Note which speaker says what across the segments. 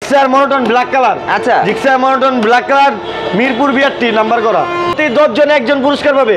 Speaker 1: Gixxer monotone black colour.
Speaker 2: আচ্ছা,
Speaker 1: Gixxer monotone black colour, Mirpur BRT number করা। প্রতি 10 জনে একজন পুরস্কার পাবে,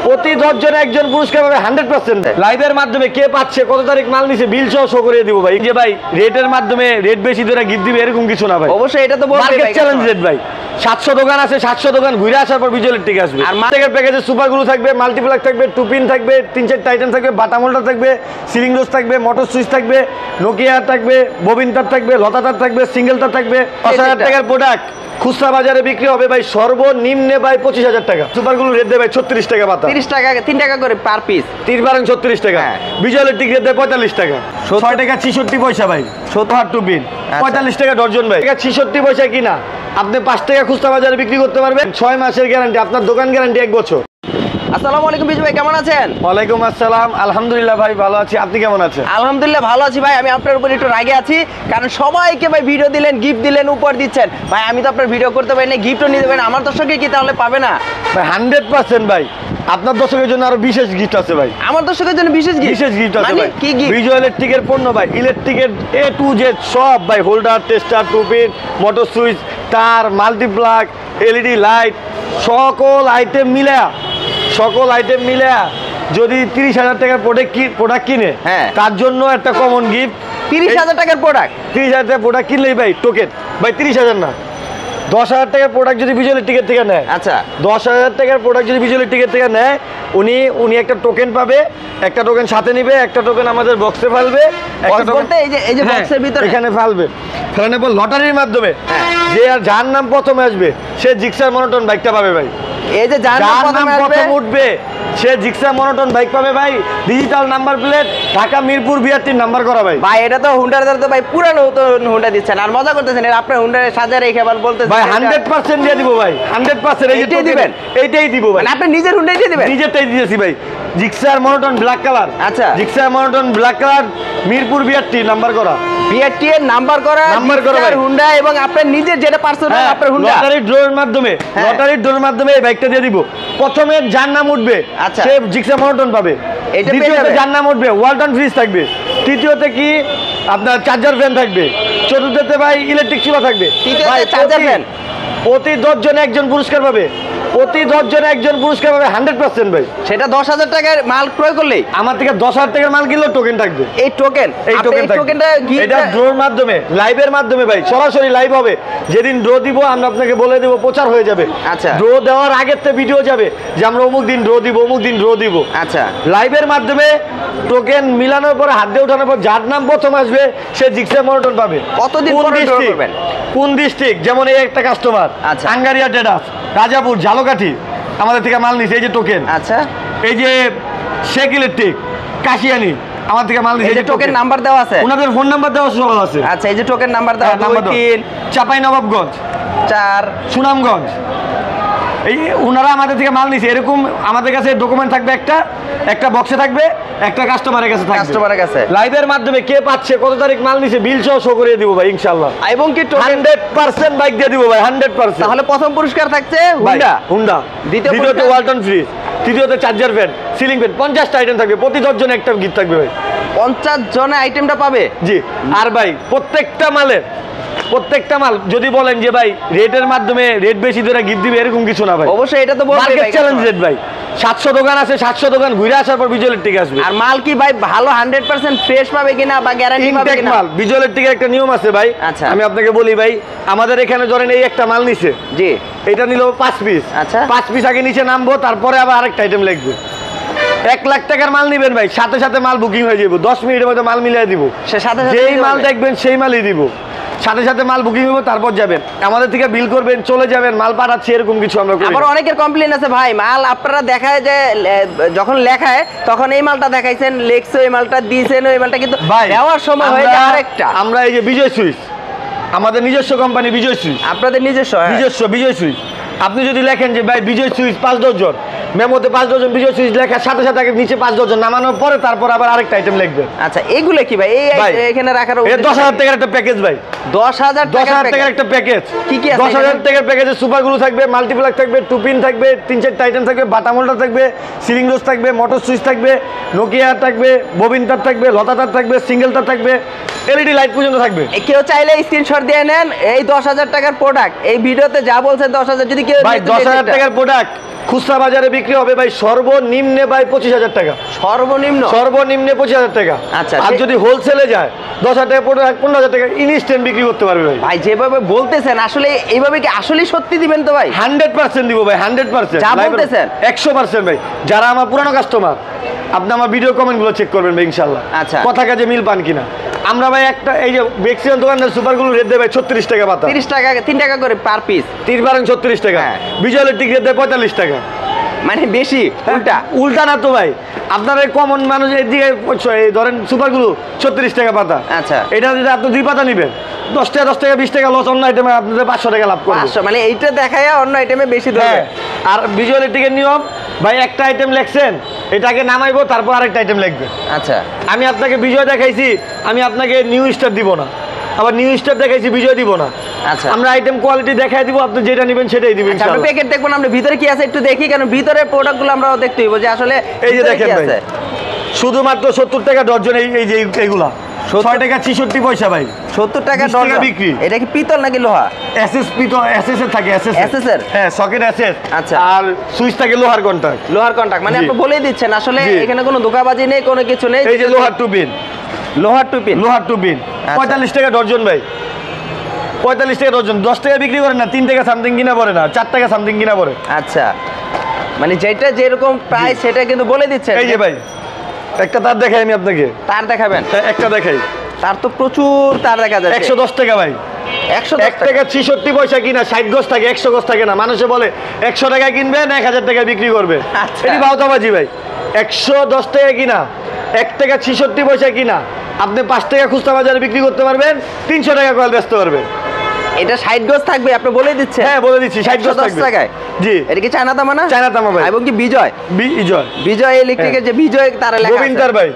Speaker 1: প্রতি 10 জনে একজন পুরস্কার পাবে 100%। লাইভের মাধ্যমে কে পাচ্ছে, কত তারিখ মাল নিছে, বিল সহ শো করে দিব ভাই। যে ভাই রেটের মাধ্যমে রেট বেশি ধরে গিফট দিবে এরকম কিছু না ভাই।
Speaker 2: অবশ্যই এটা তো বলবে
Speaker 1: মার্কেট চ্যালেঞ্জ রেট ভাই। 700 দোকান আছে, 700 দোকান ঘুরে আসার পর বিজয় ইলেকট্রিক আসবে। আর মার্কেটের প্যাকেজে সুপার গ্লু থাকবে, মাল্টিপ্লাক থাকবে, টুপিন থাকবে, 3-4 আইটেম থাকবে, বাটাম হোল্ডার থাকবে, সিলিং রোজ থাকবে, মোটর সুইচ থাকবে, নোকিয়া থাকবে, ববিন তার থাকবে, লতা তার থাকবে, সিঙ্গেল তার থাকবে। 10,000 টাকার প্রোডাক্ট খুচরা বাজারে বিক্রি হবে ভাই সর্বনিম্নে ভাই 25,000 টাকা। সুপারগুলো রেট দেয় ভাই 36 টাকা পাতা,
Speaker 2: 30 টাকা 3 টাকা করে পার পিস,
Speaker 1: 36 টাকা। বিজয় ইলেকট্রিক রেট দেয় 45 টাকা, 6 টাকা 66 পয়সা ভাই। 70 টুপিন 45 টাকা ডর্জন ভাই। 66 পয়সা কিনা আপনি 5 টাকা খুচরা বাজারে বিক্রি করতে পারবেন। 6 মাসের গ্যারান্টি, আপনার দোকান গ্যারান্টি 1 বছর।
Speaker 2: আসসালামু আলাইকুম বিজু ভাই, কেমন আছেন?
Speaker 1: ওয়ালাইকুম আসসালাম, আলহামদুলিল্লাহ ভাই ভালো আছি, আপনি কেমন আছেন?
Speaker 2: আলহামদুলিল্লাহ ভালো আছি ভাই। আমি আপনার উপর একটু রাগে আছি, কারণ সবাইকে ভাই ভিডিও দিলেন, গিফট দিলেন, উপহার দিচ্ছেন ভাই। আমি তো আপনার ভিডিও করতে পারি না, গিফটও নিতে পারি না। আমার দর্শককে কি তাহলে পাবে না
Speaker 1: ভাই? 100% ভাই, আপনার দর্শকের জন্য আরো বিশেষ গিফট আছে ভাই।
Speaker 2: আমার দর্শকের জন্য বিশেষ গিফট আছে ভাই।
Speaker 1: কি গিফট? বিজয় ইলেকট্রিকের পণ্য ভাই, ইলেকট্রিকের A to Z সব ভাই, holder, tester, two-pin, motor switch, তার, মাল্টিপ্লাক, LED লাইট, সকল আইটেম মিলে যদি 30,000 টাকার প্রোডাক্ট কিনে, তার জন্য একটা কমন গিফট।
Speaker 2: 30,000 টাকার প্রোডাক্ট,
Speaker 1: 30,000 টাকার প্রোডাক্ট কিনলেই ভাই টোকেন ভাই, 30,000 না, 10,000 টাকার প্রোডাক্ট যদি বিজয় ইলেকট্রিকের থেকে নেয়,
Speaker 2: আচ্ছা
Speaker 1: 10,000 টাকার প্রোডাক্ট যদি বিজয় ইলেকট্রিকের থেকে নেয়, উনি একটা টোকেন পাবে, একটা টোকেন সাথে নিবে, একটা টোকেন আমাদের বক্সে ফেলবে,
Speaker 2: এই যে বক্সের ভিতরে
Speaker 1: এখানে ফেলানোর পর লটারির মাধ্যমে যে আর যার নাম প্রথমে আসবে সে জিক্সার মনোটন বাইকটা পাবে ভাই।
Speaker 2: এই যে যার নাম
Speaker 1: প্রথম উঠবে সে জিক্সার মনোটন বাইক পাবে ভাই। Digital number plate, Dhaka Mirpur বিআরটির নাম্বার করা ভাই।
Speaker 2: ভাই এটা তো হুন্ডার তো ভাই পুরানো হুন্ডা দিচ্ছেন আর মজা করতেছেন। এর আপনার হুন্ডারে সাজা রেখে আবার বলতেছেন
Speaker 1: ভাই 100% দিয়ে দিব ভাই, 100%।
Speaker 2: এইটাই দিবেন?
Speaker 1: এইটাই দিব ভাই।
Speaker 2: মানে আপনি নিজের হুন্ডাই দিয়ে দিবেন?
Speaker 1: নিজেরটাই দিয়েছি ভাই। Gixxer monotone black colour.
Speaker 2: আচ্ছা,
Speaker 1: Gixxer monotone black colour, Mirpur BRT number করা,
Speaker 2: বিআরটি এর নাম্বার করা ভাই হুন্ডা, এবং আপনার নিজের যেটা পার্সোনাল আপনার হুন্ডা। লটারি ড্রয়ের মাধ্যমে এই বাইকটা দিয়ে দিব। প্রথমে যার নাম উঠবে সে জিক্সার মনোটন পাবে, দ্বিতীয়তে যার নাম উঠবে ওয়ালটন ফ্রিজ থাকবে, তৃতীয়তে কি আপনার চার্জার ফ্যান থাকবে, চতুর্থতে ভাই ইলেকট্রিক চুলা থাকবে। চার্জার ফ্যান
Speaker 1: প্রতি 10 জনে একজন পুরস্কার পাবে, প্রতি 10 জনে একজন পুরস্কার পাবে 100% ভাই।
Speaker 2: সেটা 10,000 টাকার মাল ক্রয় করলেই
Speaker 1: আমার থেকে 10,000 টাকার মাল কিনলেও টোকেন থাকবে।
Speaker 2: এই টোকেনটা
Speaker 1: এটা ড্রোর মাধ্যমে, লাইভের মাধ্যমে ভাই, সরাসরি লাইভ হবে। যেদিন ড্র দিব আমরা আপনাকে বলে দেব, প্রচার হয়ে যাবে।
Speaker 2: আচ্ছা,
Speaker 1: ড্র দেওয়ার আগের থেকে ভিডিও যাবে যে আমরা অমুক দিন ড্র দিব, অমুক দিন ড্র দিব।
Speaker 2: আচ্ছা,
Speaker 1: লাইভের মাধ্যমে টোকেন মিলানোর পরে হাত দিয়ে ওঠানোর পর যার নাম প্রথম আসবে সে জিক্সার মনোটন পাবে।
Speaker 2: কতদিন পরে ড্র করবেন?
Speaker 1: কোন ডিস্ট্রিক্ট? যেমন এই একটা কাস্টমার আঙ্গারিয়া ট্রেডার্স, রাজাপুর, ঝালকাঠি, আমাদের থেকে মাল নিছে, এই যে টোকেন।
Speaker 2: আচ্ছা,
Speaker 1: এই যে শেখ ইলেকট্রিক, কাশিয়ানি, আমার থেকে মাল নিছে, এই যে
Speaker 2: টোকেন নাম্বার দেওয়া আছে,
Speaker 1: ওনাদের ফোন নাম্বার দেওয়া সব আছে।
Speaker 2: আচ্ছা, এই যে টোকেন নাম্বার দেওয়া, 2-3
Speaker 1: চাঁপাইনবাবগঞ্জ,
Speaker 2: 4
Speaker 1: সুনামগঞ্জ, এই ওনারা আমাদের থেকে মাল নিছে। এরকম আমাদের কাছে ডকুমেন্ট থাকবে, একটা বক্সে থাকবে, একটা কাস্টমারের কাছে। লাইভের মাধ্যমে কে পাচ্ছে, কত তারিখ মাল নিছে, বিল সহ শো করে দিব ভাই ইনশাআল্লাহ।
Speaker 2: এবং কি
Speaker 1: 100% বাইক দিয়ে দিব ভাই, 100%।
Speaker 2: তাহলে প্রথম পুরস্কার থাকছে হুন্ডা,
Speaker 1: দ্বিতীয়তে ওয়ালটন ফ্রিজ, তৃতীয়তে চার্জার ফ্যান, সিলিং ফ্যান, 50টা আইটেম থাকবে। প্রতি 10 জনে একটা গিফট থাকবে ভাই।
Speaker 2: 50 জনে আইটেমটা পাবে?
Speaker 1: জি। আর ভাই প্রত্যেকটা মাল যদি বলেন যে ভাই রেটের মাধ্যমে রেট বেশি ধরে গিফট দিবে এরকম কিছু না ভাই।
Speaker 2: অবশ্যই এটা তো বলবে
Speaker 1: মার্কেট চ্যালেঞ্জ রেট ভাই। 700 দোকান আছে, 700 দোকান ঘুরে আসার পর বিজয় ইলেকট্রিক আসবে।
Speaker 2: আর মাল কি ভাই ভালো 100% ফ্রেশ পাবে কিনা বা গ্যারান্টি পাবে কিনা?
Speaker 1: মাল বিজয় ইলেকট্রিকের একটা নিয়ম আছে ভাই।
Speaker 2: আচ্ছা,
Speaker 1: আমি আপনাকে বলি ভাই, আমাদের এখানে ধরেন এই একটা মাল নিছে,
Speaker 2: জি, এটা
Speaker 1: নিল 5 পিস।
Speaker 2: আচ্ছা,
Speaker 1: 5 পিস আগে নিচে নামবো, তারপরে আবার আরেকটা আইটেম লিখবে। 1 লাখ টাকার মাল নিবেন ভাই, সাথে সাথে মাল বুকিং হয়ে যাবে, 10 মিনিটের মধ্যে মাল মিলিয়ে দিব। যেই মাল দেখবেন সেই মালই দিব, সাথে সাথে মাল বুকিং হবে, তারপর যাবেন আমাদের থেকে বিল করবেন, চলে যাবেন, মাল পাঠাচ্ছি, এরকম কিছু আমরা করি।
Speaker 2: আবার অনেকের কমপ্লেইন আছে ভাই, মাল আপনারা দেখায় যে যখন লেখায় তখন এই মালটা দেখাইছেন, লেখছো এই মালটা দিয়েছেন, ওই মালটা কিন্তু দেওয়ার সময় হয়ে যায় আরেকটা।
Speaker 1: আমরা এই যে বিজয় সুইচ, আমাদের নিজস্ব কোম্পানি বিজয় সুইচ,
Speaker 2: আপনাদের নিজস্ব
Speaker 1: বিজয় সুইচ, আপনি যদি লেখেন যে ভাই বিজয় সুইচ 5 ডজন, মেমোতে 5 ডজন বিজয় সুইচ লেখার সাথে সাথে আগে নিচে 5 ডজন নামানোর পরে তারপর আবার আরেকটা আইটেম লিখবে।
Speaker 2: আচ্ছা এগুলো কি ভাই এখানে রাখার
Speaker 1: এই 10,000 টাকার একটা প্যাকেজ ভাই,
Speaker 2: 10,000
Speaker 1: টাকার একটা প্যাকেজ।
Speaker 2: কি কি আছে?
Speaker 1: 10,000 টাকার প্যাকেজে সুপার গ্লু থাকবে, মাল্টিপ্লাক থাকবে, টুপিন থাকবে, 3-4 আইটেম থাকবে, বাটাম হোল্ডার থাকবে, সিলিং রোজ থাকবে, মোটর সুইচ থাকবে, নোকিয়া থাকবে, ববিন তার থাকবে, লতা তার থাকবে, সিঙ্গেল তার থাকবে, এলইডি লাইট পর্যন্ত থাকবে।
Speaker 2: কেউ চাইলে স্ক্রিনশট দিয়ে নেন এই 10,000 টাকার প্রোডাক্ট, এই ভিডিওতে যা বলছেন 10,000, যদি কেউ
Speaker 1: ভাই 10,000 টাকার প্রোডাক্ট খুচরা বাজারে বিক্রি হবে ভাই সর্বনিম্নে ভাই 25,000 টাকা, সর্বনিম্নে 25,000 টাকা।
Speaker 2: আচ্ছা,
Speaker 1: আর যদি হোলসেলে যায় 10,000 টাকা প্রোডাক্ট 15,000 টাকা ইনস্ট্যান্ট বিক্রি করতে পারবে ভাই।
Speaker 2: ভাই যেভাবে বলতেছেন আসলে এইভাবে কি আসলে সত্যি দিবেন তো ভাই?
Speaker 1: 100% দিব ভাই, 100%।
Speaker 2: যা বলতেছেন
Speaker 1: 100% ভাই। যারা আমার পুরানো কাস্টমার, আপনি আমার ভিডিও কমেন্টগুলো চেক করবেন ভাই ইনশাআল্লাহ।
Speaker 2: আচ্ছা,
Speaker 1: কথা কাজে মিল পান কিনা। আমরা ভাই একটা এই যে বেক্সিয়ান দোকানের সুপারগুলো রেট দেয় ভাই 36 টাকা পাতা,
Speaker 2: 30 টাকা 3 টাকা করে পার পিস,
Speaker 1: 36 টাকা। বিজয় ইলেকট্রিক রেট দেয় 45 টাকা,
Speaker 2: মানে বেশি।
Speaker 1: উল্টা না তো ভাই, আপনার এই কমন মানুষ এদিকে ধরেন সুপারগুলো 36 টাকা পাতা।
Speaker 2: আচ্ছা,
Speaker 1: এটা যদি আপনি 2 পাতা নেবেন 10 টাকা 20 টাকা লস, অন্য আইটেমে আপনাদের 500 টাকা লাভ করবেন।
Speaker 2: 500 মানে এইটা দেখায় অন্য আইটেমে বেশি দেবে।
Speaker 1: আর বিজয় ইলেকট্রিকের নিয়ম ভাই, একটা আইটেম লেখছেন এটাকে নামাইবো তারপর আরেকটা আইটেম লিখবে।
Speaker 2: আচ্ছা,
Speaker 1: আমি আপনাকে বিজয় দেখাইছি, আমি আপনাকে নিউ স্টার দিব না, আবার নিউ স্টার দেখাইছি বিজয় দিব না।
Speaker 2: আচ্ছা,
Speaker 1: আমরা আইটেম কোয়ালিটি দেখাই দিব, আপনি যেটা নেবেন সেটাই দিবেন।
Speaker 2: আমরা প্যাকেট দেখব না, আমরা ভিতরে কি আছে একটু দেখি, কারণ ভিতরে প্রোডাক্টগুলো আমরা দেখতে হইব যে আসলে
Speaker 1: এই যে দেখেন ভাই, শুধুমাত্র 70 টাকা ডজন। এই যে এইগুলা 6 টাকা 66 পয়সা ভাই,
Speaker 2: 70 টাকা ডজন বিক্রি। এটা কি পিতল নাকি লোহা? এসএস পিতল, এসএস এর থাকে, এসএস এর,
Speaker 1: হ্যাঁ সকেট এসএস।
Speaker 2: আচ্ছা,
Speaker 1: আর সুইচ থাকে লোহার কন্টাক্ট,
Speaker 2: মানে আপনি বলেই দিচ্ছেন আসলে এখানে কোনো ধোঁকাবাজি নেই, কোনো কিছু নেই।
Speaker 1: এই যে লোহার টুপিন, 45 টাকা ডজন ভাই, 45 টাকা ডজন। 10 টাকা বিক্রি করেন না, 3 টাকা সামথিং কিনা পড়ে না, 4 টাকা সামথিং কিনা পড়ে।
Speaker 2: আচ্ছা, মানে যেটা যেরকম প্রাইস সেটা কিন্তু বলে দিচ্ছেন।
Speaker 1: এই যে ভাই একটা তার দেখাই আমি আপনাকে,
Speaker 2: তার দেখাবেন?
Speaker 1: একটা দেখাই,
Speaker 2: তার তো প্রচুর তার দেখা যাচ্ছে।
Speaker 1: 110 টাকা ভাই, 1 টাকা 66 পয়সা কিনা, 60 গজ থাকে, 100 গজ থাকে না। মানুষে বলে 100 টাকা কিনবেন 1000 টাকা বিক্রি করবে, এটি বাউতাবাজি ভাই। 110 টাকা কিনা, 1 টাকা 66 পয়সা কিনা, আপনি 5 টাকা খুচরা বাজারে বিক্রি করতে পারবেন, 300 টাকা কয়েল বেচতে পারবেন।
Speaker 2: এটা 60 গজ থাকবে, আপনি বলে দিচ্ছেন?
Speaker 1: হ্যাঁ বলে দিচ্ছি, 60 গজ থাকবে। জি,
Speaker 2: এটা কি চায়না তামা না? চায়না তামা ভাই। এবং কি বিজয় ইলেকট্রিকের যে বিজয় তার লেখা আছে, গোবিন্দার ভাই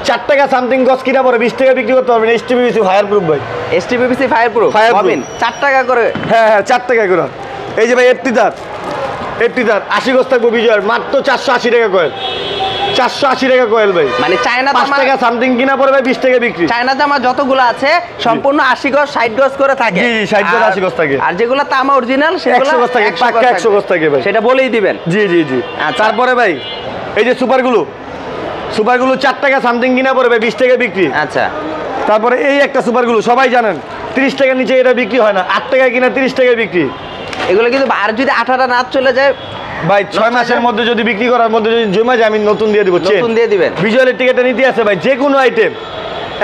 Speaker 2: 4 টাকা সামথিং গজ কিনা পরে 20 টাকা বিক্রি করতে পারবেন। এসটিপিভিসি ফায়ার প্রুফ ভাই, এসটিপিভিসি ফায়ার প্রুফ পাবেন 4 টাকা করে।
Speaker 1: হ্যাঁ 4 টাকা করে। এই যে ভাই 80 তার 80 গজ থাকবে বিজয়ের, মাত্র 480 টাকা কয়েল, 480 টাকা কয়েল ভাই। মানে চায়না তামা 5 টাকা সামথিং কিনা পরে ভাই 20 টাকা বিক্রি।
Speaker 2: চায়না তামা যতগুলো আছে সম্পূর্ণ 80 গজ 60 গজ করে থাকে।
Speaker 1: জি 60 গজ 80 গজ থাকে।
Speaker 2: আর যেগুলো তামা অরিজিনাল সেগুলো
Speaker 1: 100 গজ থাকে, পাক্কা 100 গজ থাকে ভাই,
Speaker 2: সেটা বলেই দিবেন।
Speaker 1: জি। তারপরে ভাই এই যে সুপারগুলো 4 টাকা সামথিং কিনা পরে ভাই 20 টাকা বিক্রি।
Speaker 2: আচ্ছা,
Speaker 1: তারপরে এই একটা সুপারগুলো সবাই জানেন 30 টাকার নিচে এটা বিক্রি হয় না, 8 টাকা কিনা 30 টাকা বিক্রি।
Speaker 2: এগুলো কিন্তু আর যদি 18টা না চলে যায়
Speaker 1: ভাই 6 মাসের মধ্যে যদি বিক্রি করার মধ্যে যদি জমা যায় আমি নতুন দিয়ে দিব,
Speaker 2: নতুন দিয়ে দিবেন।
Speaker 1: বিজয় ইলেকট্রিকের নীতি আছে ভাই, যে কোনো আইটেম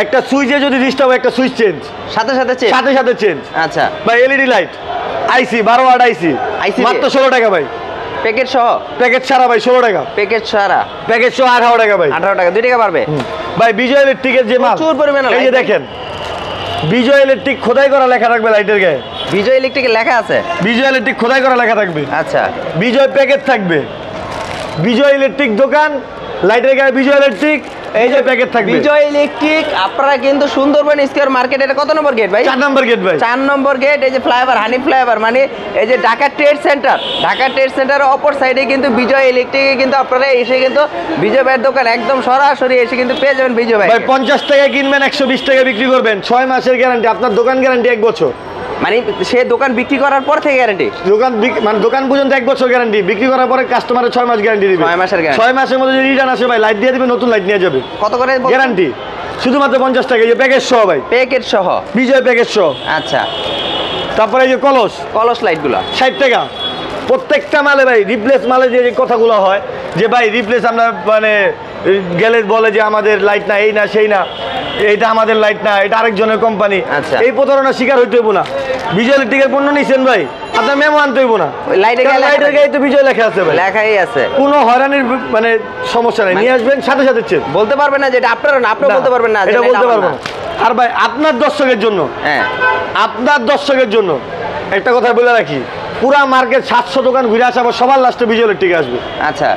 Speaker 1: একটা সুইচে যদি ডিস্টার্ব হয়, একটা সুইচ চেঞ্জ সাথে চেঞ্জ। আচ্ছা ভাই, এলইডি লাইট আইসি 12 ওয়াট আইসি মাত্র 16 টাকা ভাই, প্যাকেট সহ, প্যাকেট ছাড়া ভাই 16 টাকা, প্যাকেট সহ 18 টাকা ভাই, 18 টাকা 2 টাকা পারবে ভাই। বিজয় ইলেকট্রিকের যে মাল প্রচুর পরিমাণে, এই যে দেখেন বিজয় ইলেকট্রিক খোদাই করা লেখা থাকবে লাইটের গায়ে, বিজয় ইলেকট্রিকের লেখা আছে, বিজয় ইলেকট্রিক খোদাই করা লেখা থাকবে। আচ্ছা, বিজয় প্যাকেট থাকবে, বিজয় ইলেকট্রিক দোকান, লাইটের গায়ে বিজয় ইলেকট্রিক, এই যে প্যাকেট থাকবে বিজয় ইলেকট্রিক। আপনারা কিন্তু সুন্দরবন স্কয়ার মার্কেট, এটা কত নম্বর গেট ভাই? 4 নম্বর গেট ভাই, 4 নম্বর গেট। এই যে ফ্লাইওভার, হানি ফ্লাইওভার, মানে এই যে ঢাকা ট্রেড সেন্টারের অপর সাইডে কিন্তু বিজয় ইলেকট্রিকে কিন্তু আপনারা এসে কিন্তু বিজয় ভাইয়ের দোকান একদম সরাসরি এসে কিন্তু পেয়ে যাবেন বিজয় ভাই। 50 টাকা কিনবেন 120 টাকা বিক্রি করবেন, 6 মাসের গ্যারান্টি, আপনার দোকান গ্যারান্টি 1 বছর। মানে সে দোকান বিক্রি করার পর থেকে গ্যারান্টি, দোকান পর্যন্ত 1 বছর গ্যারান্টি, বিক্রি করার পরে কাস্টমারের 6 মাস গ্যারান্টি দিবে। 6 মাসের গ্যারান্টি, 6 মাসের মধ্যে যদি রিটার্ন আসে ভাই লাইট দিয়ে দিবে, নতুন লাইট নিয়ে যাবে। কত করে গ্যারান্টি? শুধুমাত্র 50 টাকা, এই যে প্যাকেজ সহ ভাই, প্যাকেজ সহ বিজয় প্যাকেজ সহ। আচ্ছা, তারপরে এই যে কলস লাইটগুলো 60 টাকা প্রত্যেকটা মালে ভাই। রিপ্লেস মালে যে কথাগুলো হয় যে ভাই রিপ্লেস আমরা মানে গেলে বলে যে আমাদের লাইট না, এই না সেই না, এইটা আমাদের লাইট না, এটা আরেকজনের কোম্পানি। আচ্ছা, এই প্রতারণার শিকার হইতে হইব না। বিজয় ইলেকট্রিকের পণ্য নিছেন ভাই, আপনার মেমো আনতে হইব না, লাইটের গায়ে তো বিজয় লেখা আছে ভাই, লেখাই আছে, কোনো হয়রানির মানে সমস্যা নেই, নিয়ে আসবেন সাথে সাথে চেঞ্জ। বলতে পারবেন না যে এটা আপনার না, আপনি বলতে পারবেন না, এটা বলতে পারবো না। আর ভাই আপনার দর্শকের জন্য, আপনার দর্শকের জন্য একটা কথা বলে রাখি, পুরা মার্কেট 700 দোকান ঘুরে আসা আবার সবার লাস্টে বিজয় ইলেকট্রিক আসবে।
Speaker 2: আচ্ছা,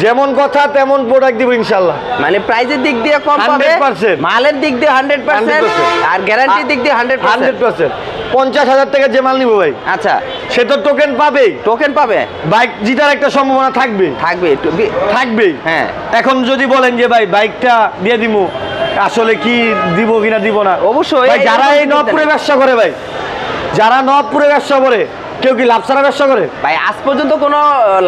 Speaker 1: যেমন কথা তেমন প্রোডাক্ট দিব ইনশাআল্লাহ।
Speaker 2: মানে প্রাইসের দিক দিয়ে কম পাবে,
Speaker 1: 100%,
Speaker 2: মালের দিক দিয়ে 100%, আর গ্যারান্টির দিক দিয়ে
Speaker 1: 100%। 50,000 টাকা যে মাল নিব ভাই,
Speaker 2: আচ্ছা,
Speaker 1: সে তো টোকেন পাবেই,
Speaker 2: টোকেন পাবে,
Speaker 1: বাইক জিতার একটা সম্ভাবনা থাকবে, থাকবেই।
Speaker 2: হ্যাঁ,
Speaker 1: এখন যদি বলেন যে ভাই বাইকটা দিয়ে দিব, আসলে কি দিব কিনা দিব না,
Speaker 2: অবশ্যই
Speaker 1: ভাই যারা এই নবপুরে ব্যবসা করে ভাই, যারা নবপুরে ব্যবসা করে, কেউ কি লাভ ছাড়া ব্যবসা করে
Speaker 2: ভাই? আজ পর্যন্ত কোনো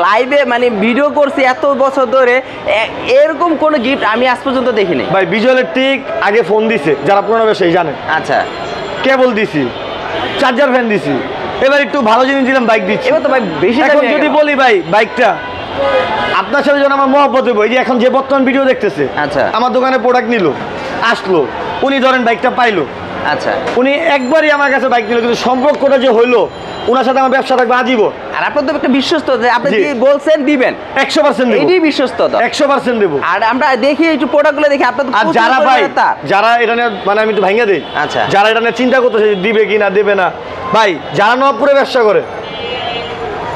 Speaker 2: লাইভে মানে ভিডিও করছি এত বছর ধরে, এরকম কোনো গিফট আমি আজ পর্যন্ত দেখিনি
Speaker 1: ভাই। বিজয় ইলেকট্রিক আগে ফোন দিছে, যারা পুরোনো ব্যবসায়ী জানে।
Speaker 2: আচ্ছা,
Speaker 1: কেবল দিছি, চার্জার ফ্যান দিছি, এবার একটু ভালো জিনিস দিলাম, বাইক দিচ্ছি।
Speaker 2: এবার তো ভাই বেশি
Speaker 1: এখন যদি বলি ভাই বাইকটা আপনার সাথে যেন আমার মহব্বত হইব, এই যে এখন যে বর্তমান ভিডিও দেখতেছে,
Speaker 2: আচ্ছা,
Speaker 1: আমার দোকানে প্রোডাক্ট নিল, আসলো, উনি ধরেন বাইকটা পাইলো,
Speaker 2: আচ্ছা,
Speaker 1: উনি একবারই আমার কাছে বাইক নিল, কিন্তু সম্পর্কটা যে হইলো, ওনার সাথে আমার ব্যবসা থাকবে আজীবন।
Speaker 2: আর আপনার তো একটা বিশ্বস্ত যে আপনি কি বলছেন দিবেন
Speaker 1: 100% দেব,
Speaker 2: এটাই বিশ্বস্ততা,
Speaker 1: 100% দেব।
Speaker 2: আর আমরা দেখি একটু প্রোডাক্টগুলো দেখি আপনার তো
Speaker 1: আর যারা ভাই, যারা এটা নিয়ে মানে আমি একটু ভাঙা দেই,
Speaker 2: আচ্ছা,
Speaker 1: যারা এটা নিয়ে চিন্তা করতেছে দিবে কি না দেবে না, ভাই যারা নবপুরে ব্যবসা করে,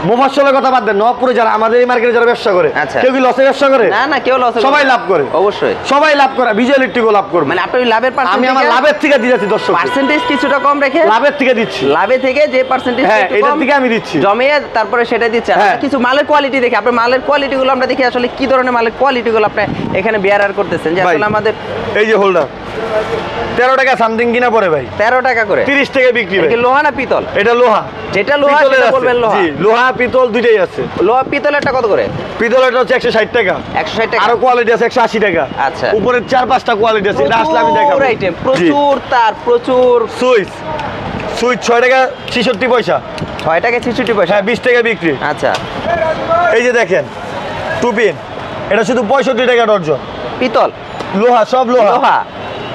Speaker 1: মোফাজ্জলের কথা বাদ দেন, নবপুরে যারা আমাদের এই মার্কেটে যারা ব্যবসা করে, কেউ কি লসে ব্যবসা করে?
Speaker 2: না না, কেউ লসে,
Speaker 1: সবাই লাভ করে,
Speaker 2: অবশ্যই
Speaker 1: সবাই লাভ করে, বিজয় ইলেকট্রিকও লাভ করবে।
Speaker 2: মানে আপনি লাভের
Speaker 1: আমি আমার লাভের থেকে দিচ্ছি, দর্শক
Speaker 2: পার্সেন্টেজ কিছুটা কম রেখে
Speaker 1: লাভের থেকে দিচ্ছি,
Speaker 2: লাভে থেকে যে পার্সেন্টেজ
Speaker 1: হ্যাঁ এটার থেকে আমি দিচ্ছি,
Speaker 2: জমিয়ে তারপরে সেটা দিচ্ছি। কিছু মালের কোয়ালিটি দেখি, আপনার মালের কোয়ালিটিগুলো আমরা দেখি আসলে কি ধরনের মালের কোয়ালিটিগুলো আপনি এখানে বিয়ার করতেছেন। যে আসলে আমাদের
Speaker 1: এই যে হোল্ডার 13 টাকা সামথিং কিনা পড়ে ভাই,
Speaker 2: 13 টাকা করে,
Speaker 1: 30 টাকা বিক্রি ভাই।
Speaker 2: লোহা না পিতল?
Speaker 1: এটা লোহা,
Speaker 2: যেটা লোহা সেটা বলবেন লোহা।
Speaker 1: জি, লোহা পিতল দুইটাই আছে।
Speaker 2: লোহা পিতলেরটা কত করে?
Speaker 1: পিতলেরটা হচ্ছে 160 টাকা,
Speaker 2: 160 টাকা।
Speaker 1: আরো কোয়ালিটি আছে 180 টাকা।
Speaker 2: আচ্ছা,
Speaker 1: উপরে 4-5টা কোয়ালিটি আছে, এটা আসলে আমি দেখাবো।
Speaker 2: আইটেম প্রচুর, তার প্রচুর।
Speaker 1: সুইচ 6 টাকা 66 পয়সা,
Speaker 2: 6 টাকা 66 পয়সা,
Speaker 1: হ্যাঁ 20 টাকা বিক্রি।
Speaker 2: আচ্ছা,
Speaker 1: এই যে দেখেন টুপিন, এটা শুধু 65 টাকা ডর্জন।
Speaker 2: পিতল,
Speaker 1: লোহা, সব লোহা,
Speaker 2: লোহা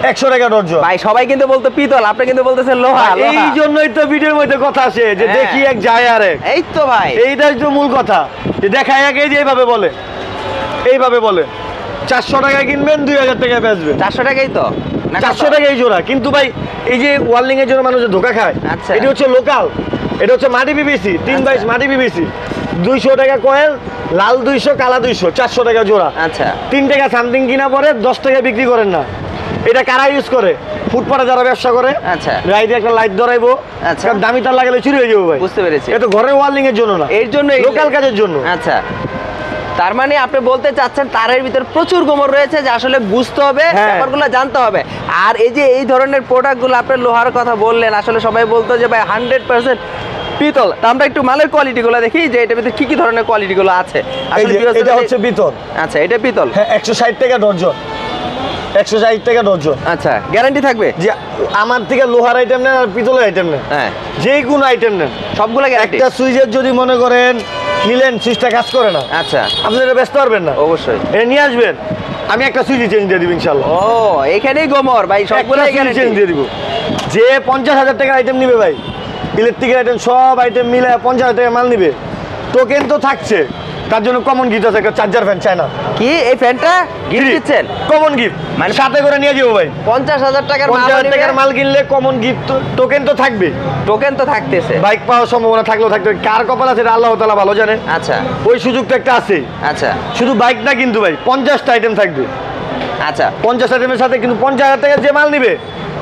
Speaker 1: 100 টাকা ডর্জন।
Speaker 2: ভাই সবাই কিন্তু বলতো পিতল, আপনি কিন্তু বলতেছেন লোহা।
Speaker 1: এই জন্যই তো ভিডিওর মধ্যে কথা আসে যে দেখি এক যায় আর এক।
Speaker 2: এই তো ভাই,
Speaker 1: এইটাই তো মূল কথা, যে দেখায় এক, এই যে এইভাবে বলে, এইভাবে বলে 400 টাকায় কিনবেন 2000 টাকায় বেচবেন।
Speaker 2: 400 টাকাই তো,
Speaker 1: 400 টাকাই জোড়া। কিন্তু ভাই এই যে ওয়ার্লিং এর জন্য মানুষ ধোকা খায়, এটা হচ্ছে লোকাল, এটা হচ্ছে মাটি পিভিসি, 3/22 মাটি পিভিসি, 200 টাকা কয়েল, লাল 200 কালা 200, 400 টাকা জোড়া।
Speaker 2: আচ্ছা,
Speaker 1: 3 টাকা সামথিং কিনা পরে 10 টাকা বিক্রি করেন না। এটা কারা ইউজ করে? ফুটপাতে যারা ব্যবসা করে,
Speaker 2: আচ্ছা,
Speaker 1: রাইডে একটা লাইট ধরাইবো,
Speaker 2: আচ্ছা,
Speaker 1: দামি তার লাগালে চুরি হয়ে যাবে ভাই।
Speaker 2: বুঝতে পেরেছি,
Speaker 1: এটা ঘরের ওয়ার্লিং এর জন্য না,
Speaker 2: এর জন্য
Speaker 1: লোকাল কাজের জন্য।
Speaker 2: আচ্ছা, তার মানে আপনি বলতে চাচ্ছেন তারের ভিতর প্রচুর গোমর রয়েছে, যে আসলে বুঝতে হবে, ব্যাপারগুলো জানতে হবে। আর এই যে এই ধরনের প্রোডাক্টগুলো আপনি লোহার কথা বললেন, আসলে সবাই বলতো যে ভাই 100% পিতল। তা আমরা একটু মালের কোয়ালিটিগুলো দেখি যে এটার ভিতরে কি কি ধরনের কোয়ালিটিগুলো আছে।
Speaker 1: এটা হচ্ছে পিতল।
Speaker 2: আচ্ছা, এটা পিতল,
Speaker 1: হ্যাঁ 160 টাকা ডর্জন, 160 টাকা ডর্জন।
Speaker 2: আচ্ছা, গ্যারান্টি থাকবে?
Speaker 1: যে আমার থেকে লোহার আইটেম নেন আর পিতলের আইটেম নেন, হ্যাঁ যে কোনো আইটেম নেন,
Speaker 2: সবগুলো গ্যারান্টি।
Speaker 1: একটা সুইচের যদি মনে করেন নিলেন সুইচটা কাজ করে না,
Speaker 2: আচ্ছা,
Speaker 1: আপনি এটা ব্যস্ত পারবেন না,
Speaker 2: অবশ্যই
Speaker 1: এটা নিয়ে আসবেন, আমি একটা সুইচ চেঞ্জ দিয়ে দিব ইনশাআল্লাহ।
Speaker 2: ও, এখানেই গোমর ভাই, সবগুলো গ্যারান্টি
Speaker 1: চেঞ্জ দিয়ে দিব। যে 50,000 টাকার আইটেম নিবে ভাই, ইলেকট্রিকের আইটেম সব আইটেম মিলে 50,000 টাকা মাল নিবে, টোকেন তো থাকছে, তার জন্য কমন গিফট আছে, একটা চার্জার ফ্যান চায়না।
Speaker 2: কি এই ফ্যানটা গিফট দিচ্ছেন?
Speaker 1: কমন গিফট, মানে সাথে করে নিয়ে যাবো ভাই।
Speaker 2: 50,000 টাকার
Speaker 1: 50,000 টাকার মাল কিনলে কমন গিফট, টোকেন তো থাকবে,
Speaker 2: টোকেন তো থাকতেছে।
Speaker 1: বাইক পাওয়ার সম্ভাবনা থাকলেও থাকতে, কার কপাল আছে আল্লাহ তাআলা ভালো জানে।
Speaker 2: আচ্ছা,
Speaker 1: ওই সুযোগটা একটা আছে।
Speaker 2: আচ্ছা,
Speaker 1: শুধু বাইক না কিন্তু ভাই 50টা আইটেম থাকবে।
Speaker 2: আচ্ছা,
Speaker 1: 50 আইটেমের সাথে কিন্তু 50,000 টাকার যে মাল নিবে,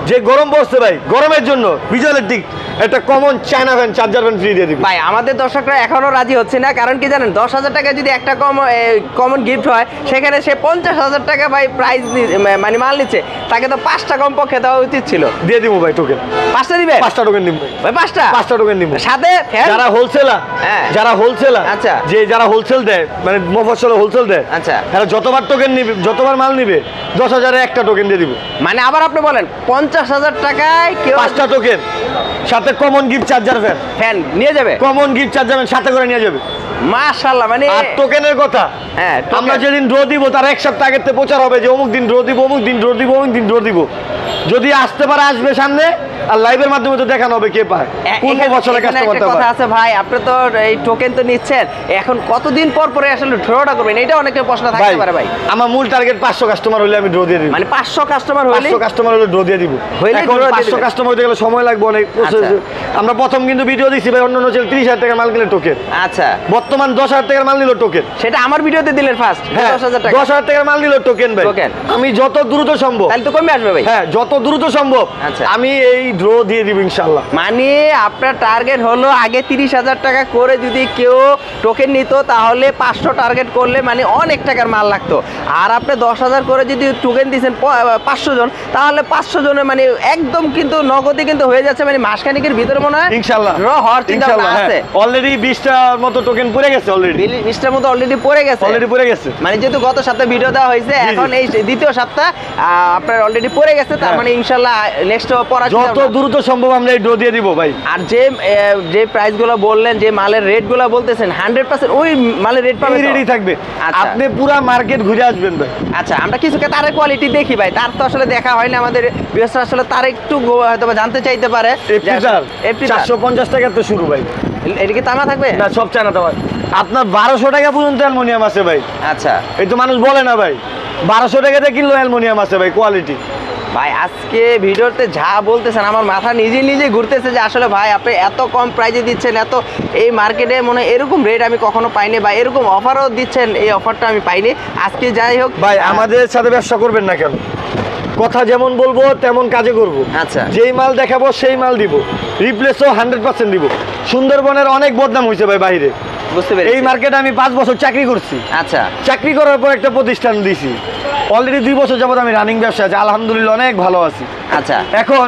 Speaker 1: যে গরম পড়ছে ভাই, গরমের জন্য বিজয় ইলেকট্রিক একটা common China fan, charger fan free দিয়ে দিবে
Speaker 2: ভাই। আমাদের দর্শকরা এখনো রাজি হচ্ছে না, কারণ কি জানেন, 10,000 টাকা যদি একটা কমন গিফট হয়, সেখানে সে 50,000 টাকা ভাই প্রাইস মানে মাল নিচ্ছে, তাকে তো 5টা কমপক্ষে দেওয়া উচিত ছিল।
Speaker 1: দিয়ে দিব ভাই টোকেন,
Speaker 2: 5টা দিবে?
Speaker 1: 5টা টোকেন দিব
Speaker 2: ভাই, 5টা
Speaker 1: টোকেন দিব
Speaker 2: সাথে ফ্যান।
Speaker 1: যারা হোলসেলার, যারা হোলসেলার,
Speaker 2: আচ্ছা,
Speaker 1: যে যারা হোলসেল দেয়, মানে মফস্বলে হোলসেল দেয়,
Speaker 2: আচ্ছা,
Speaker 1: তারা যতবার টোকেন নিবে, যতবার মাল নিবে 10,000-এর একটা টোকেন দিয়ে দিব।
Speaker 2: মানে আবার আপনি বলেন 50,000 টাকায় কেউ
Speaker 1: 5টা টোকেন সাথে কমন গিফট চার্জার
Speaker 2: ফ্যান নিয়ে যাবে,
Speaker 1: কমন গিফট চার্জার ফ্যান সাথে করে নিয়ে যাবে।
Speaker 2: মাশাআল্লাহ। মানে
Speaker 1: আর টোকেনের কথা,
Speaker 2: হ্যাঁ,
Speaker 1: আমরা যেদিন ড্র দিব তার এক সপ্তাহ আগের থেকে প্রচার হবে যে অমুক দিন ড্র দিব, অমুক দিন ড্র দিব, অমুক দিন ড্র দিব। যদি আসতে পারে আসবে সামনে, আর লাইভের মাধ্যমে তো দেখানো হবে কে পায়। পূর্ব বছরের কাস্টমার তো
Speaker 2: কথা আছে ভাই, আপনি তো এই টোকেন তো নিচ্ছেন, এখন কতদিন পর পরে আসলে ড্রটা করবেন, এটা অনেকের প্রশ্ন থাকতে পারে ভাই।
Speaker 1: আমার মূল টার্গেট 500 কাস্টমার হলে আমি ড্র দিয়ে দিব।
Speaker 2: মানে 500 কাস্টমার হলে
Speaker 1: 500 কাস্টমার হলে ড্র দিয়ে দিব। এখন 500 কাস্টমার হতে গেলে সময় লাগবে অনেক। আমরা প্রথম কিন্তু ভিডিও দিছি ভাই, অন্য চ্যানেল 30,000 টাকার মাল কিনলে টোকেন।
Speaker 2: আচ্ছা,
Speaker 1: বর্তমান 10,000 টাকার মাল নিল টোকেন।
Speaker 2: সেটা আমার ভিডিওতে দিলেন ফার্স্ট 10,000 টাকা।
Speaker 1: 10,000 টাকার মাল নিল টোকেন ভাই। আমি যত দ্রুত সম্ভব,
Speaker 2: তাহলে তো কমে আসবে ভাই।
Speaker 1: হ্যাঁ, যত দ্রুত সম্ভব আমি এই ড্র দিয়ে দিব ইনশাআল্লাহ।
Speaker 2: মানে আপনার টার্গেট হলো আগে 30,000 টাকা করে যদি কেউ টোকেন নিত, তাহলে 500 টার্গেট করলে মানে অনেক টাকার মাল লাগতো। আর আপনি 10,000 করে যদি টোকেন দিয়েছেন 500 জন, তাহলে 500 জনের মানে একদম কিন্তু নগদে কিন্তু হয়ে যাচ্ছে, মানে মাসখানিকের ভিতরে মনে হয়
Speaker 1: ইনশাআল্লাহ
Speaker 2: ড্র হওয়ার চিন্তা আছে।
Speaker 1: অলরেডি 20টার মতো টোকেন পড়ে গেছে, অলরেডি
Speaker 2: 20টার মতো অলরেডি পড়ে গেছে। মানে যেহেতু গত সপ্তাহে ভিডিও দেওয়া হয়েছে, এখন এই দ্বিতীয় সপ্তাহ আপনার অলরেডি পড়ে গেছে, তার মানে ইনশাআল্লাহ নেক্সট পড়া
Speaker 1: যত দ্রুত সম্ভব আমরা এই ড্র দিয়ে দিব ভাই।
Speaker 2: আর যে প্রাইসগুলো বললেন, যে মালের রেটগুলো বলতেছেন 100% ওই মালের রেট পাবেন,
Speaker 1: রেডি থাকবে। আপনি পুরো মার্কেট ঘুরে আসবেন ভাই।
Speaker 2: আচ্ছা, আমরা কিছু তারের কোয়ালিটি দেখি ভাই, তার তো আসলে দেখা হয় না আমাদের ভিউয়ার্স, আসলে তার একটু হয়তো জানতে চাইতে পারে।
Speaker 1: এফটি 450 টাকা তো শুরু ভাই।
Speaker 2: এটা কি তামা থাকবে?
Speaker 1: না, সব চায়না তামা। আপনার 1200 টাকা পর্যন্ত অ্যালুমিনিয়াম আছে ভাই।
Speaker 2: আচ্ছা,
Speaker 1: এই তো মানুষ বলে না ভাই, 1200 টাকাতে কিনলো অ্যালুমিনিয়াম আছে ভাই, কোয়ালিটি।
Speaker 2: ভাই আজকে ভিডিওতে যা বলতেছেন আমার মাথা নিজে ঘুরতেছে যে আসলে ভাই আপনি এত কম প্রাইসে দিচ্ছেন, এত এই মার্কেটে মনে হয় এরকম রেট আমি কখনো পাইনি, বা এরকম অফারও দিচ্ছেন, এই অফারটা আমি পাইনি আজকে। যাই হোক
Speaker 1: ভাই, আমাদের সাথে ব্যবসা করবেন না কেন, কথা যেমন বলবো তেমন কাজে করব।
Speaker 2: আচ্ছা,
Speaker 1: যেই মাল দেখাবো সেই মাল দিব, রিপ্লেসও 100% দিব। সুন্দরবনের অনেক বদনাম হয়েছে ভাই বাইরে,
Speaker 2: বুঝতে পেরেছি।
Speaker 1: এই মার্কেটে আমি 5 বছর চাকরি করছি।
Speaker 2: আচ্ছা,
Speaker 1: চাকরি করার পর একটা প্রতিষ্ঠান দিছি, অলরেডি 2 বছর যাবত আমি রানিং ব্যবসা আছে, আলহামদুলিল্লাহ অনেক ভালো আছি।
Speaker 2: আচ্ছা,
Speaker 1: এখন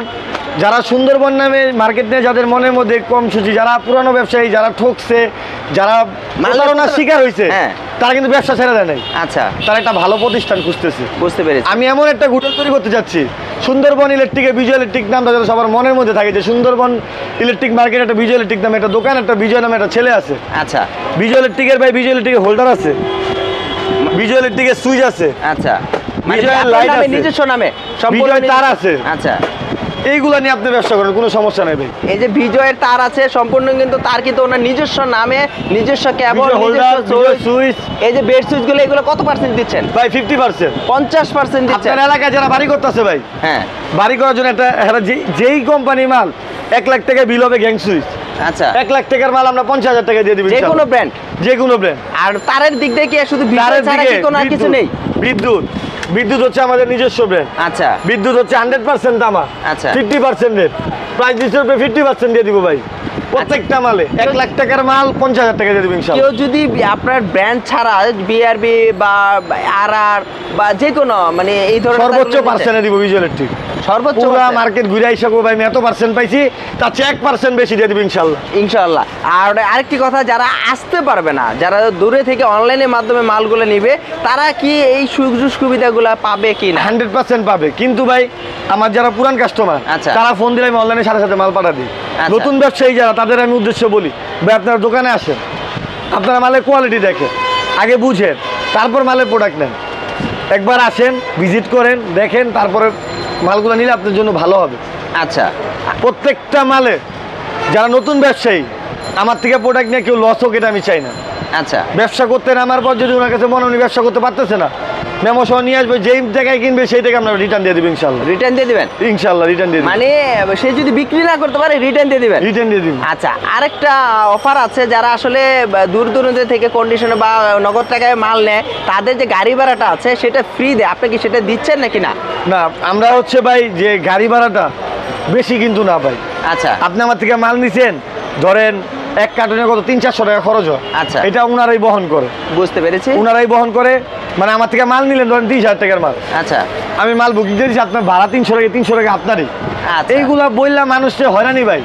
Speaker 1: যারা সুন্দরবন নামে মার্কেট নিয়ে যাদের মনের মধ্যে কম সুচি, যারা পুরানো ব্যবসায়ী, যারা ঠকছে, যারা প্রতারণার শিকার হয়েছে, তারা কিন্তু ব্যবসা ছেড়ে দেয় নাই।
Speaker 2: আচ্ছা,
Speaker 1: তারা একটা ভালো প্রতিষ্ঠান খুঁজতেছে।
Speaker 2: বুঝতে পেরেছি।
Speaker 1: আমি এমন একটা হোটেল তৈরি করতে যাচ্ছি, সুন্দরবন ইলেকট্রিকে বিজয় ইলেকট্রিক নামটা যাতে সবার মনের মধ্যে থাকে, যে সুন্দরবন ইলেকট্রিক মার্কেট একটা বিজয় ইলেকট্রিক নামে একটা দোকান, একটা বিজয় নামে একটা ছেলে আছে।
Speaker 2: আচ্ছা,
Speaker 1: বিজয় ইলেকট্রিকের ভাই, বিজয় ইলেকট্রিকের হোল্ডার আছে, বিজয় ইলেকট্রিকের সুইচ আছে।
Speaker 2: আচ্ছা,
Speaker 1: বিজয়ের লাইট আছে,
Speaker 2: নিজস্ব নামে
Speaker 1: বিজয় তার আছে।
Speaker 2: আচ্ছা,
Speaker 1: এইগুলা নিয়ে আপনি ব্যবসা করেন, কোনো সমস্যা নেই ভাই।
Speaker 2: এই যে বিজয়ের তার আছে সম্পূর্ণ, কিন্তু তার কিন্তু ওনার নিজস্ব নামে, নিজস্ব কেবল,
Speaker 1: হোল্ডার, সুইচ।
Speaker 2: এই যে বেড সুইচগুলো, এগুলো কত পার্সেন্ট দিচ্ছেন
Speaker 1: ভাই? 50%।
Speaker 2: 50% দিচ্ছেন।
Speaker 1: আপনার এলাকায় যারা বাড়ি করতেছে ভাই,
Speaker 2: হ্যাঁ,
Speaker 1: বাড়ি করার জন্য একটা যেই কোম্পানি মাল 1 লাখ টাকা বিল হবে গ্যাং সুইচ।
Speaker 2: আচ্ছা,
Speaker 1: 1 লাখ টাকার মাল আমরা 50,000 টাকা দিয়ে দিবি,
Speaker 2: যে কোনো ব্র্যান্ড,
Speaker 1: যে কোনো ব্র্যান্ড।
Speaker 2: আর তারের দিক দিয়ে কি শুধু বিদ্যুৎ ছাড়া কি কোনো আর কিছু নেই?
Speaker 1: বিদ্যুৎ হচ্ছে আমাদের নিজস্ব ব্র্যান্ড।
Speaker 2: আচ্ছা,
Speaker 1: বিদ্যুৎ হচ্ছে 100% তামা।
Speaker 2: আচ্ছা,
Speaker 1: 50% রেট, প্রাইস হিসেবে 50% দিয়ে দিব ভাই প্রত্যেকটা মালে। 1 লাখ টাকার মাল 50,000 টাকা দিয়ে দিব ইনশাআল্লাহ।
Speaker 2: কেউ যদি আপনার ব্র্যান্ড ছাড়া বিআরবি বা আরআর বা যে কোনো মানে এই ধরনের
Speaker 1: সর্বোচ্চ পার্সেন্টে দিব বিজয় ইলেকট্রিক,
Speaker 2: সর্বোচ্চ
Speaker 1: পুরো মার্কেট ঘুরে আইসা ভাই আমি এত পার্সেন্ট পাইছি, তার চেয়ে 1% বেশি দিয়ে দিব ইনশাআল্লাহ।
Speaker 2: আর আরেকটি কথা, যারা আসতে পারবে না, যারা দূরে থেকে অনলাইনের মাধ্যমে মালগুলো নিবে, তারা কি এই সুযোগ সুবিধাগুলো পাবে কি না?
Speaker 1: 100% পাবে। কিন্তু ভাই আমার যারা পুরান কাস্টমার, তারা ফোন দিলে আমি অনলাইনে সাথে সাথে মাল পাঠা দিই। নতুন ব্যবসায়ী যারা, তাদের আমি উদ্দেশ্য বলি, ভাই আপনারা দোকানে আসেন, আপনারা মালের কোয়ালিটি দেখেন, আগে বুঝেন, তারপর মালের প্রোডাক্ট নেন। একবার আসেন, ভিজিট করেন, দেখেন, তারপরে মালগুলো নিলে আপনার জন্য ভালো হবে।
Speaker 2: আচ্ছা,
Speaker 1: প্রত্যেকটা মালে যারা নতুন ব্যবসায়ী, আমার থেকে প্রোডাক্ট নিয়ে কেউ লস হোক, এটা আমি চাই না।
Speaker 2: আচ্ছা,
Speaker 1: ব্যবসা করতে নামার পর যদি ওনার কাছে মনে উনি ব্যবসা করতে পারতেছে না, মেমো সহ নিয়ে আসবে, যেই টাকায় কিনবে সেই টাকা আমরা রিটার্ন দিয়ে দেবো ইনশাআল্লাহ।
Speaker 2: রিটার্ন দিয়ে দিবেন
Speaker 1: ইনশাআল্লাহ, রিটার্ন দিয়ে দিবেন।
Speaker 2: মানে সে যদি বিক্রি না করতে পারে রিটার্ন দিয়ে দিবেন?
Speaker 1: রিটার্ন দিয়ে দিবেন।
Speaker 2: আচ্ছা, আরেকটা অফার আছে, যারা আসলে দূর দূরান্ত থেকে কন্ডিশনে বা নগদ টাকায় মাল নেয়, তাদের যে গাড়ি ভাড়াটা আছে সেটা ফ্রি দেয়, আপনি কি সেটা দিচ্ছেন নাকি না?
Speaker 1: না, আমরা হচ্ছে ভাই যে গাড়ি ভাড়াটা বেশি কিন্তু না ভাই।
Speaker 2: আচ্ছা,
Speaker 1: আপনি আমার থেকে মাল নিছেন, ধরেন 1 কার্টনে কত 300-400 টাকা খরচ হয়।
Speaker 2: আচ্ছা,
Speaker 1: এটা ওনারাই বহন করে।
Speaker 2: বুঝতে পেরেছি,
Speaker 1: ওনারাই বহন করে। মানে আমার থেকে মাল নিলেন ধরেন 30,000 টাকার মাল,
Speaker 2: আচ্ছা,
Speaker 1: আমি মাল বুকিং দিয়ে দিচ্ছি, আপনার ভাড়া 300 টাকা আপনারই। এইগুলা বললা মানুষকে হয়রানি ভাই,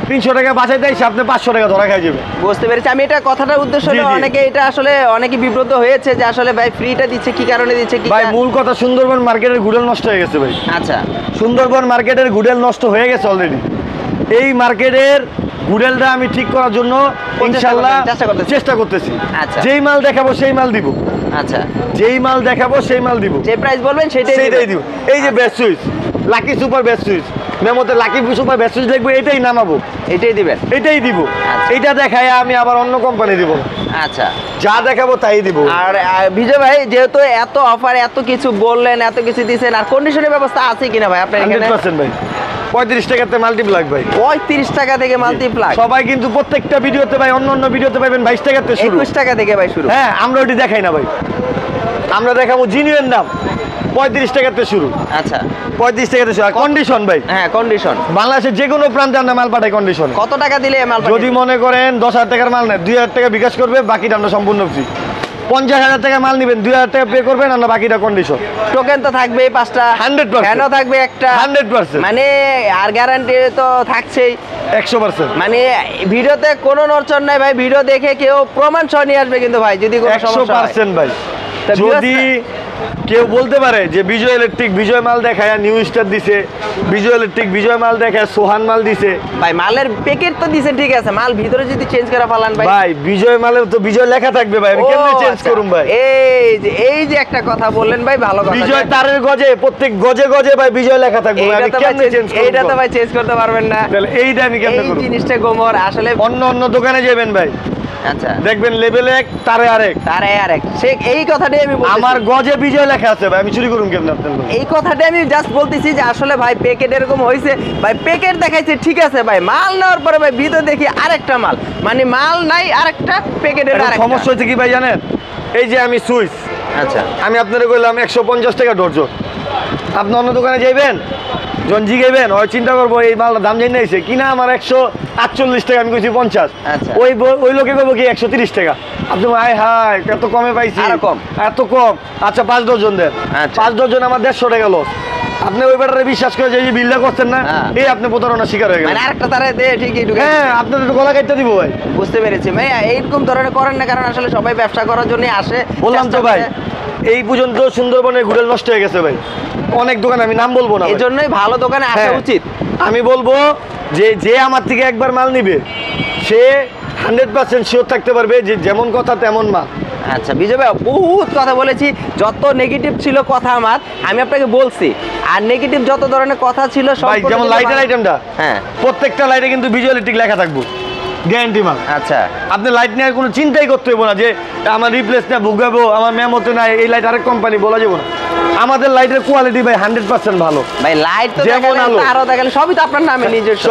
Speaker 1: 300 টাকা বাঁচাই দেয়, আপনি 500 টাকা ধরা খাই যাবে।
Speaker 2: বুঝতে পেরেছি। আমি এটা কথাটার উদ্দেশ্য হলো, অনেকে এটা আসলে অনেকে বিব্রত হয়েছে যে আসলে ভাই ফ্রিটা দিচ্ছে কি কারণে দিচ্ছে কি
Speaker 1: ভাই? মূল কথা, সুন্দরবন মার্কেটের গুডেল নষ্ট হয়ে গেছে ভাই।
Speaker 2: আচ্ছা,
Speaker 1: সুন্দরবন মার্কেটের গুডেল নষ্ট হয়ে গেছে অলরেডি। এই মার্কেটের গুডেলটা আমি ঠিক করার জন্য ইনশাআল্লাহ চেষ্টা করতেছি।
Speaker 2: আচ্ছা,
Speaker 1: যেই মাল দেখাবো সেই মাল দিব।
Speaker 2: আচ্ছা,
Speaker 1: যেই মাল দেখাবো সেই মাল দিব,
Speaker 2: যে প্রাইস বলবেন সেটাই
Speaker 1: দিব। এই যে best switch, lucky super best switch, মেমোতে লাকি সুপার বেস্ট সুইচ লিখবো, এটাই নামাবো,
Speaker 2: এটাই দিবেন,
Speaker 1: এটাই দিব। এইটা দেখায় আমি আবার অন্য কোম্পানি দিব।
Speaker 2: আচ্ছা,
Speaker 1: যা দেখাবো তাই দিব।
Speaker 2: আর বিজয় ভাই যেহেতু এত অফার, এত কিছু বললেন, এত কিছু দিচ্ছেন, আর কন্ডিশনের ব্যবস্থা আছে কিনা ভাই আপনার এখানে?
Speaker 1: 100% ভাই। 35 টাকাতে মাল্টিপ্লাগ ভাই।
Speaker 2: 35 টাকা থেকে মাল্টিপ্লাগ।
Speaker 1: সবাই কিন্তু প্রত্যেকটা ভিডিওতে ভাই, অন্য ভিডিওতে পাবেন 22 টাকাতে শুরু,
Speaker 2: 21 টাকা থেকে ভাই শুরু।
Speaker 1: হ্যাঁ, আমরা ওটি দেখাই না ভাই, আমরা দেখাবো জিনিউইন দাম 35 টাকাতে শুরু।
Speaker 2: আচ্ছা,
Speaker 1: 35 টাকাতে শুরু। আর কন্ডিশন ভাই,
Speaker 2: হ্যাঁ কন্ডিশন,
Speaker 1: বাংলাদেশের যে কোনো প্রান্তে আমরা মাল পাঠাই কন্ডিশন।
Speaker 2: কত টাকা দিলে মাল পাঠাই?
Speaker 1: যদি মনে করেন 10,000 টাকার মাল নেয়, 2,000 টাকা বিকাশ করবে, বাকিটা আমরা সম্পূর্ণ ফ্রি। 50,000 টাকা মাল নেবেন, 2,000 টাকা পে করবেন, আমরা বাকিটা কন্ডিশন।
Speaker 2: টোকেন তো থাকবেই 5টা,
Speaker 1: 100%,
Speaker 2: ফ্যানও থাকবে একটা,
Speaker 1: 100%,
Speaker 2: মানে আর গ্যারান্টি তো থাকছেই
Speaker 1: 100%।
Speaker 2: মানে ভিডিওতে কোনো নড়চড় নাই ভাই, ভিডিও দেখে কেউ প্রমাণ সহ নিয়ে আসবে কিন্তু ভাই, যদি কোনো সমস্যা হয়।
Speaker 1: 100% ভাই। যদি কেউ বলতে পারে যে বিজয় ইলেকট্রিক বিজয় মাল দেখায় নিউ স্টার দিছে, বিজয় ইলেকট্রিক বিজয় মাল দেখায় সোহান মাল দিছে,
Speaker 2: ভাই মালের প্যাকেট তো দিছেন ঠিক আছে, মাল ভিতরে যদি চেঞ্জ করে ফেলান ভাই,
Speaker 1: ভাই বিজয় মালে তো বিজয় লেখা থাকবে ভাই, আমি কেমনে চেঞ্জ করুম ভাই?
Speaker 2: এই যে একটা কথা বললেন ভাই, ভালো কথা।
Speaker 1: বিজয় তারের গজে, প্রত্যেক গজে গজে ভাই বিজয় লেখা থাকবে, আমি কেমনে চেঞ্জ করব?
Speaker 2: এইটা তো ভাই চেঞ্জ করতে পারবেন না,
Speaker 1: তাহলে এইটা আমি কেমনে করব?
Speaker 2: এই জিনিসটা গোমর আসলে।
Speaker 1: অন্য দোকানে যাবেন ভাই,
Speaker 2: আচ্ছা
Speaker 1: দেখবেন লেভেল 1 তারে আরেক,
Speaker 2: সে এই কথাটাই আমি বলতেছি,
Speaker 1: আমার গজে বিজয় লেখা আছে ভাই, আমি চুরি করুম কেমনে আপনার?
Speaker 2: এই কথাটাই আমি জাস্ট বলতেছি যে আসলে ভাই প্যাকেট এরকম হয়েছে ভাই, প্যাকেট দেখাইছে ঠিক আছে ভাই, মাল নেওয়ার পরে ভাই ভিতরে দেখি আরেকটা মাল, মানে মাল নাই আরেকটা প্যাকেটের আরেকটা।
Speaker 1: সমস্যা হচ্ছে কি ভাই জানেন? এই যে আমি সুইচ,
Speaker 2: আচ্ছা
Speaker 1: আমি আপনারে কইলাম 150 টাকা ডর্জন, আপনি অন্য দোকানে যাইবেন, যখন জিগাইবেন হয় চিন্তা করবো এই মালটার দাম জানি নাইছে কিনা আমার 148 টাকা, আমি কইছি 50,
Speaker 2: আচ্ছা।
Speaker 1: ওই লোকে কইবো কি 130 টাকা, আপনি হাই হাই এত কমে পাইছি,
Speaker 2: আরো কম,
Speaker 1: এত কম, আচ্ছা 5 ডজন দেন,
Speaker 2: আচ্ছা।
Speaker 1: 5 ডজন আমার 150 টাকা লস। আপনি ওই ব্যাটারে বিশ্বাস করে যে বিলটা করছেন না, এই আপনি প্রতারণা শিকার হয়ে গেলেন।
Speaker 2: মানে আরেকটা তারে দে ঠিকই ঢুকে,
Speaker 1: হ্যাঁ আপনাদের তো গলা কাটতে দিব ভাই।
Speaker 2: বুঝতে পেরেছি ভাই, এইরকম ধরনের করেন না, কারণ আসলে সবাই ব্যবসা করার জন্য আসে।
Speaker 1: বললাম তো ভাই, এই পর্যন্ত সুন্দরবনের ঘুরে নষ্ট হয়ে গেছে ভাই, অনেক দোকান, আমি নাম বলবো না,
Speaker 2: এই জন্যই ভালো দোকানে আসা উচিত।
Speaker 1: আমি বলবো যে আমার থেকে একবার মাল নিবে সে 100% শিওর থাকতে পারবে যে যেমন কথা তেমন মাল।
Speaker 2: আচ্ছা বিজয় ভাই, বহুত কথা বলেছি, যত নেগেটিভ ছিল কথা আমার আমি আপনাকে বলছি, আর নেগেটিভ যত ধরনের কথা ছিল সব,
Speaker 1: যেমন লাইটের আইটেমটা,
Speaker 2: হ্যাঁ
Speaker 1: প্রত্যেকটা লাইটে কিন্তু বিজয় ইলেকট্রিক লেখা থাকবো, গ্যারান্টি মাল।
Speaker 2: আচ্ছা,
Speaker 1: আপনি লাইট নেওয়ার কোনো চিন্তাই করতে হবে না যে আমার রিপ্লেস না ভুগাবো, আমার মেমোতে নাই এই লাইট আরেক কোম্পানি বলা যাবে না। আমাদের লাইটের কোয়ালিটি ভাই 100% ভালো
Speaker 2: ভাই, লাইট তো
Speaker 1: যেমন আলো
Speaker 2: আরো দেখালে সবই তো আপনার নামে নিজস্ব,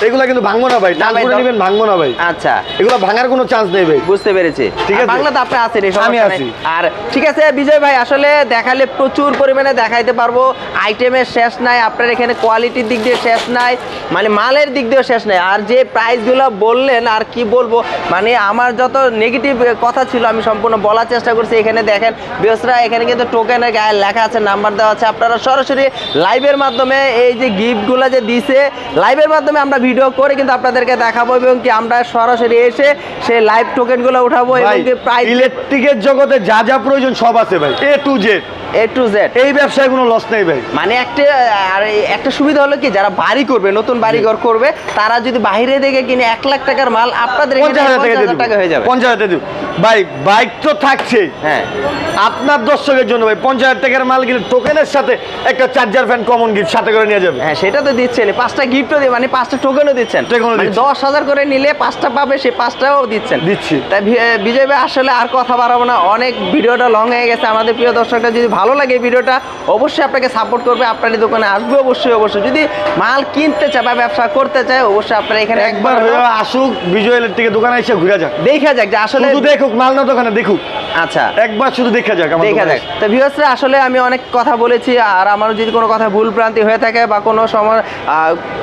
Speaker 1: এগুলা কিন্তু ভাঙবো না ভাই, না করে নেবেন, ভাঙবো না ভাই।
Speaker 2: আচ্ছা,
Speaker 1: এগুলো ভাঙার কোনো চান্স নেই ভাই।
Speaker 2: বুঝতে পেরেছি,
Speaker 1: ঠিক আছে,
Speaker 2: বাংলাতে আপনি আছেন,
Speaker 1: আমি আছি।
Speaker 2: আর ঠিক আছে বিজয় ভাই, আসলে দেখালে প্রচুর পরিমাণে দেখাইতে পারবো, আইটেমের শেষ নাই, আপনার এখানে কোয়ালিটির দিক দিয়ে শেষ নাই, মানে মালের দিক দিয়েও শেষ নাই, আর যে প্রাইসগুলো বললেন আর কি বলবো, মানে আমার যত নেগেটিভ কথা ছিল আমি সম্পূর্ণ বলার চেষ্টা করছি। এখানে দেখেন বিয়সরা, এখানে কিন্তু টোকেনের গায়ে লেখা আছে, নাম্বার দেওয়া আছে, আপনারা সরাসরি লাইভের মাধ্যমে এই যে গিফটগুলো যে দিছে, লাইভের মাধ্যমে আমরা ভিডিও করে কিন্তু আপনাদেরকে দেখাবো, এবং কি আমরা সরাসরি এসে সেই লাইভ টোকেনগুলো উঠাবো, এবং কি প্রাইস
Speaker 1: ইলেকট্রিকের জগতে যা যা প্রয়োজন সব আছে ভাই, A to Z, এই ব্যবসায় কোনো লস নেই ভাই।
Speaker 2: মানে একটা সুবিধা হলো কি, যারা বাড়ি করবে, নতুন বাড়ি ঘর করবে, তারা যদি বাইরে থেকে কিনে 1 লাখ টাকার মাল আপনাদের 50,000 টাকা হয়ে যাবে।
Speaker 1: 50,000 টাকা দিব ভাই, বাইক তো থাকছে,
Speaker 2: হ্যাঁ
Speaker 1: আপনার দর্শকের জন্য ভাই 50,000 টাকার মাল কিনে টোকেনের সাথে একটা চার্জার ফ্যান কমন গিফট সাথে করে নিয়ে যাবে।
Speaker 2: হ্যাঁ সেটা তো দিচ্ছেন, 5টা গিফটও দিয়ে, মানে 5টা টোকেনও দিচ্ছেন, মানে 10,000 করে নিলে 5টা পাবে, সে 5টাও দিচ্ছি। তাই বিজয় ভাই আসলে আর কথা বাড়াবো না, অনেক ভিডিওটা লং হয়ে গেছে। আমাদের প্রিয় দর্শকরা যদি ভালো লাগে ভিডিওটা, অবশ্যই আপনাকে সাপোর্ট করবে, আপনার দোকানে আসবে অবশ্যই। যদি মাল কিনতে চায় বা ব্যবসা করতে চায়, অবশ্যই আপনারা এখানে
Speaker 1: একবার আসুক, বিজয় ইলেকট্রিকের দোকানে এসে ঘুরে যাক,
Speaker 2: দেখা যাক যে আসলে,
Speaker 1: শুধু দেখুক মাল না দোকানে দেখুক,
Speaker 2: আচ্ছা
Speaker 1: একবার শুধু দেখা যাক।
Speaker 2: তো ভিউয়ার্সরা, আসলে আমি অনেক কথা বলেছি, আর আমার যদি কোনো কথা ভুল ভ্রান্তি হয়ে থাকে বা কোনো সময়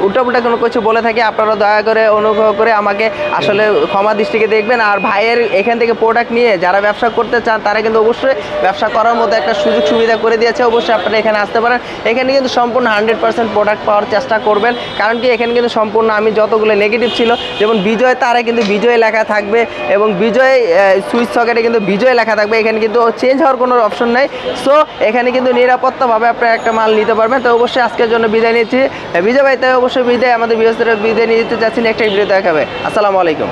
Speaker 2: উল্টাপুল্টা কোনো কিছু বলে থাকে, আপনারা দয়া করে অনুগ্রহ করে আমাকে আসলে ক্ষমা দৃষ্টিকে দেখবেন। আর ভাইয়ের এখান থেকে প্রোডাক্ট নিয়ে যারা ব্যবসা করতে চান, তারা কিন্তু অবশ্যই ব্যবসা করার মতো একটা সুযোগ সুবিধা করে দিয়েছে, অবশ্যই আপনারা এখানে আসতে পারেন। এখানে কিন্তু সম্পূর্ণ 100% প্রোডাক্ট পাওয়ার চেষ্টা করবেন, কারণ কি এখানে কিন্তু সম্পূর্ণ আমি যতগুলো নেগেটিভ ছিল, যেমন বিজয় তারে কিন্তু বিজয় লেখা থাকবে, এবং বিজয় সুইচ সকেটে কিন্তু বিজয় লেখা থাকবে, এখানে কিন্তু চেঞ্জ হওয়ার কোনো অপশন নাই। সো এখানে কিন্তু নিরাপত্তাভাবে আপনারা একটা মাল নিতে পারবেন। তো অবশ্যই আজকের জন্য বিদায় নিচ্ছি বিজয় ভাই, তাই অবশ্যই বিদায়, আমাদের বিজয় বিদায় নিয়ে যেতে যাচ্ছি, একটা ভিডিও দেখাবে। আসসালামু আলাইকুম।